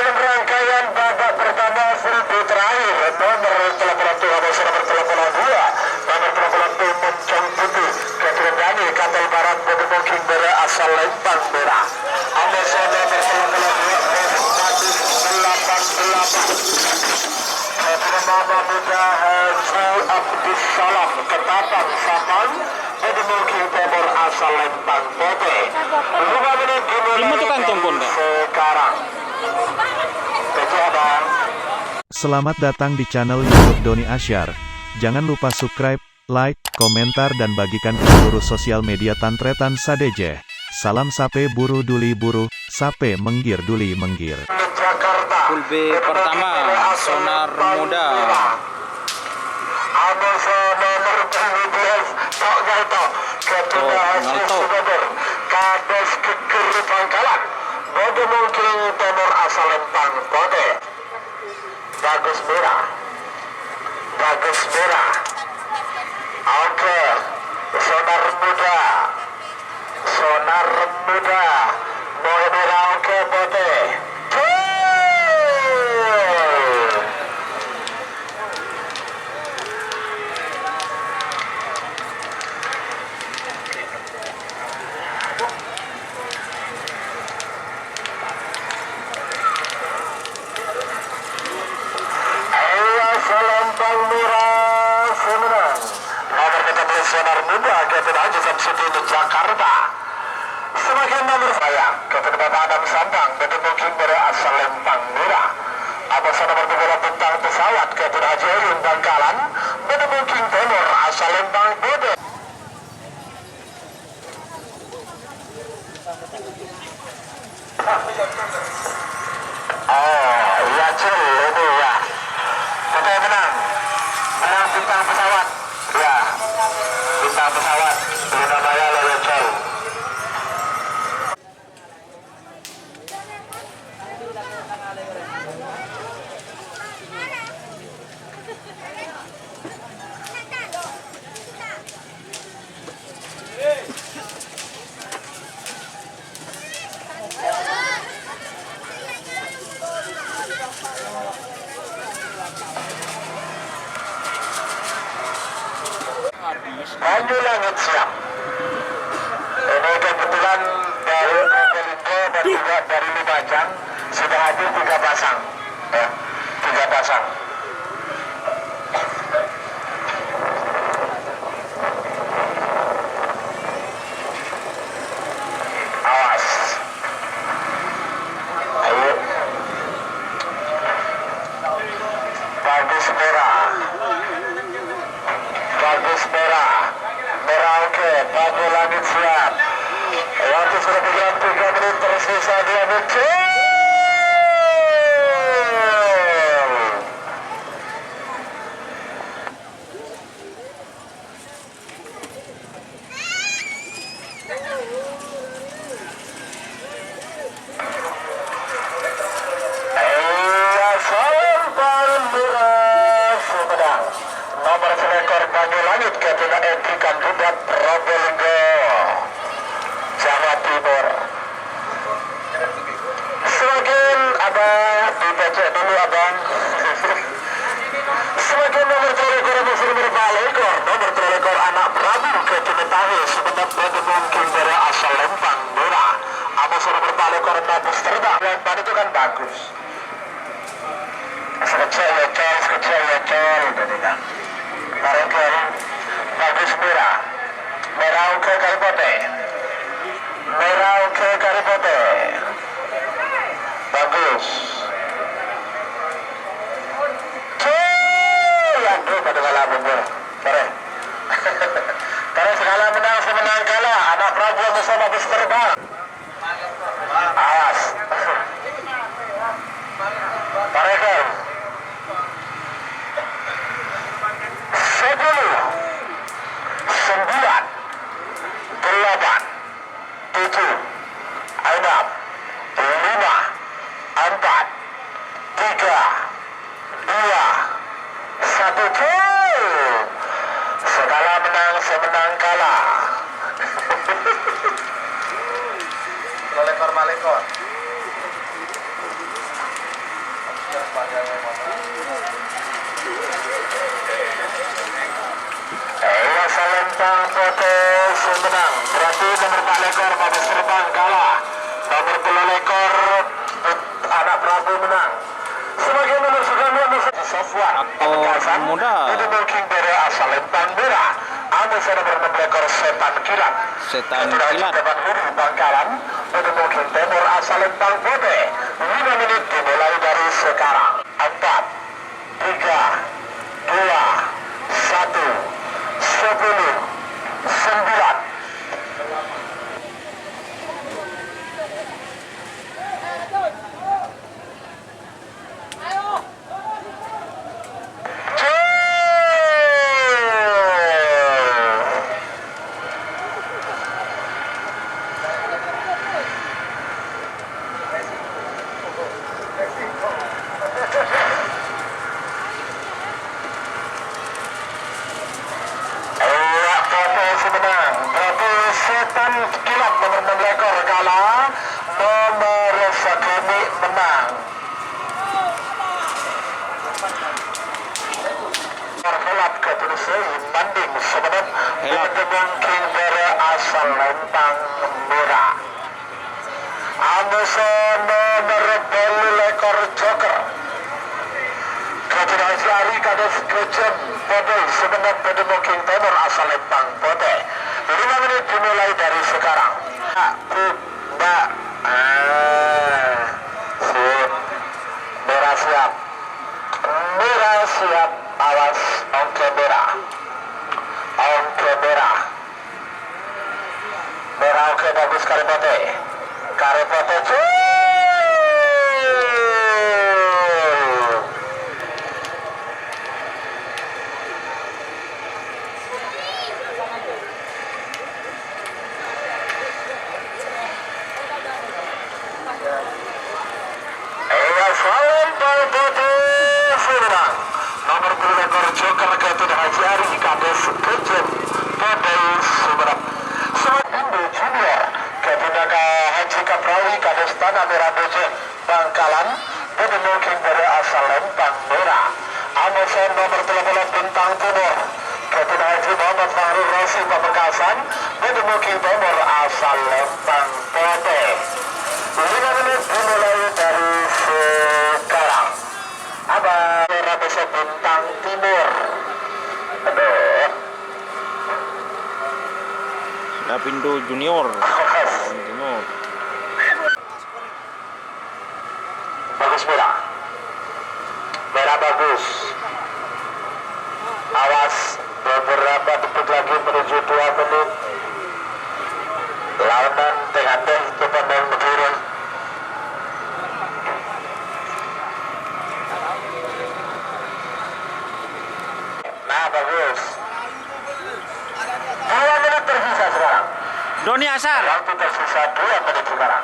dalam rangkaian babak pertama full terakhir, nomor telepon nomor telepon 2, nomor telepon Moncong Putih, Catherine Dani, Kapal Barat, Bodi Booking Bera asal Lempang Merah. Amazon nomor telepon 2, 88. Muda Haji Abdus Salam, Ketapang Sapang, Bodi Booking Timur asal Lempang Pote. 5 menit dimulai sekarang. Selamat datang di channel YouTube Doni Asyar. Jangan lupa subscribe, like, komentar dan bagikan ke seluruh sosial media Tantretan Sadeje. Salam sape buru duli buru, sape menggir duli menggir. Pool B pertama, Sonar Muda. Kades Keker Pangkalan, Bodi Mungking Timur asal Lempang Pote. Bagus merah. Oke, Sonar Muda, Boy merah oke Pote. Lempang Merah semenang. Nomor 13 Sonar Muda, Captain Haji Samsudin Jakarta. Semakin nomor saya, Captain Bapak Adam Sambang, Bodi Booking Bera asal Lempang Merah. Atas nomor 2 tentang pesawat, Captain Haji Oyun Bangkalan, Bodi Booking Timur asal Lempang Bode. Oh, iya Cil, itu ya. Oke, menang bintang pesawat, ya, bintang pesawat, Indonesia Lewecel. Maju langit siap. Ini kebetulan dari Probolinggo dan juga dari Lumajang sudah hadir 3 pasang, ya, 3 pasang. Awas. Ayo. Bagus merah. Merah oke, Bagus langit siap. Waktu sudah berjalan 3 menit, tersisa 2 menit. Nomor selekor Banyu Langit Ketua Etrikan Budak Probolinggo, Jawa Timur. Semakin abang dipecek dulu abang. Semakin nomor selekor musuh berbalekor, nomor selekor anak Prabu Ketua Tahu sebentar Bodi Mungking Bera asal Lempang Merah. Apa sudah berbalekor bagus terbang, Lempang itu kan bagus. Sekecil tadi kan. Barangkali bagus merah oke Karipote, bagus. Aduh, pada kalah bener, Karena segala menang semenang kalah. Anak Prabu bersama bus terbang. Awas. Parekan. 10, 9, 8, 7, 6, 5, 4, 3, 2, 1. Segala menang semenang kalah. Lekor. Lempang Pote Sumedang. Berarti nomor 4 lekor Mabes Terbang kalah. Nomor 10 lekor Anak Prabu menang. Sebagai nomor 9 Sofwan Aktor Muda. Pedemol King Bere asal Lempang Merah. Amos nomor 6 lekor Setan Kilat. Setan Kilat. Depan Huri Bangkalan. Pedemol King Timur asal Lempang Pote. 5 menit dimulai dari sekarang. 4, 3, 2, 1, 10, 9. Setan Kilat nomor 6 lekor kalah. Nomor Sakumi menang. Helap ke Tulusai Manding Semenit. Pedemol King Bere asal Lempang Merah. Amusan nomor 10 lekor Joker. Ketua Haji Ari Kades Kejem Pote Semenit. Pedemol King Timur asal Lempang Pote. 5 menit dimulai dari sekarang. Mbak. Sip. Merah siap. Merah siap. Awas. Ongke merah. Ongke merah. Merah oke bagus Karipote. Karipote cuy. Nomor 10 lekor Joker Ketua Haji Ari Kades Kejem Pote Sumenep. Indo Junior Ketua Haji Kaprawi Kades Tanah Merah Bojong Bangkalan. Pedemol King Bere asal Lempang Merah. Amusan nomor 13 Bintang Timur Ketua Haji Muhammad Fahri Rosi Pamekasan. Pedemol King Timur asal Lempang Pote. 5 menit dimulai dari sekarang. Abang Rabesa Bintang Timur. Aduh. Lapindo Junior. Timur. Bagus merah. Merah bagus. Awas beberapa detik lagi menuju 2 menit. Lawanan tengah-tengah depan dan turun. Nah bagus. 2 menit tersisa sekarang. Doni Asar. Waktu tersisa 2 menit sekarang.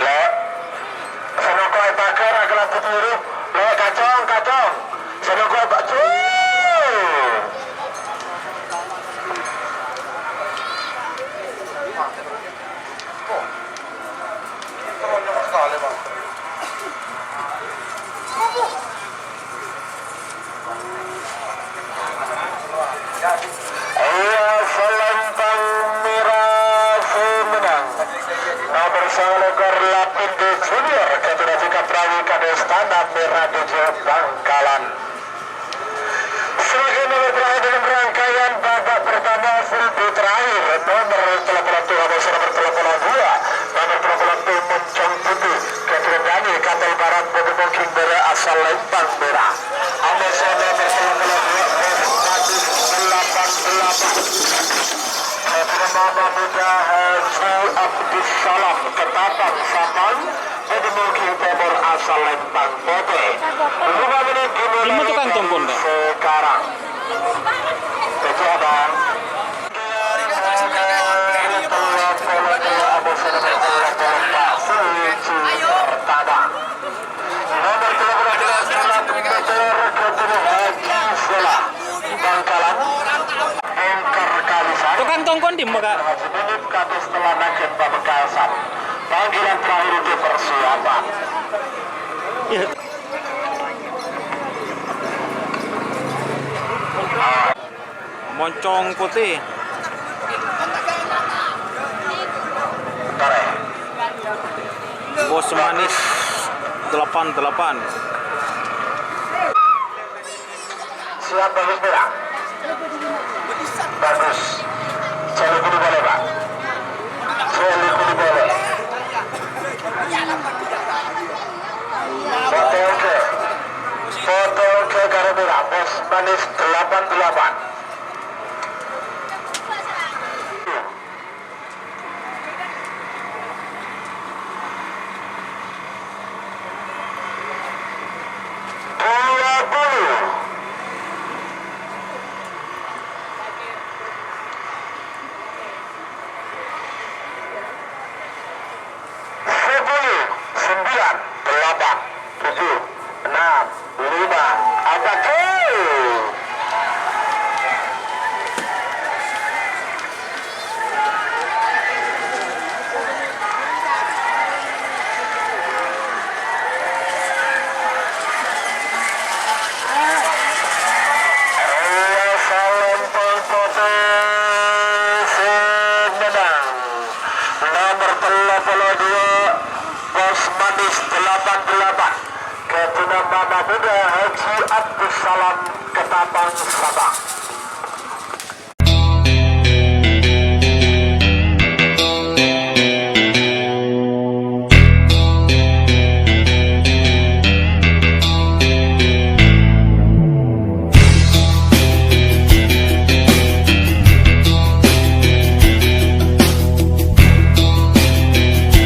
Le, senokoi bakar agak lampu biru. Le, kacong, kacong. Senokoi bakar. Selempang Merah Sumedang. Nomor 9 lekor Lapindo Junior Ketua Haji Kaprawi Kades Tanah Merah Bojong Bangkalan. Sebagai nomor terakhir dalam rangkaian babak pertama full day terakhir, nomor telepon nomor 2, nomor telepon Muncung Putih Ketua Dani Kapal Barat Pedemol King Bere asal Lempang Merah. Amusan nomor telepon 18. Mama Muda Haji Abdus Salam Ketapang Sapang Pedemol King Timur asal Lempang Pote. 5 menit dimulai sekarang. Kecil abang. Nomor 13 Bangkalan. Tukang tongkon di muka. Menit tapi setelah naik Pamekasan. Panggilan terakhir untuk persiapan. Moncong putih. Tore. Bos manis 88. Siap bagus merah. Bagus. Celi kudu boleh Pak. Celi kudu boleh. Foto oke. Foto oke garis merah. Bos manis 88. Mama Muda Haji Abdus Salam Ketapang Sabang.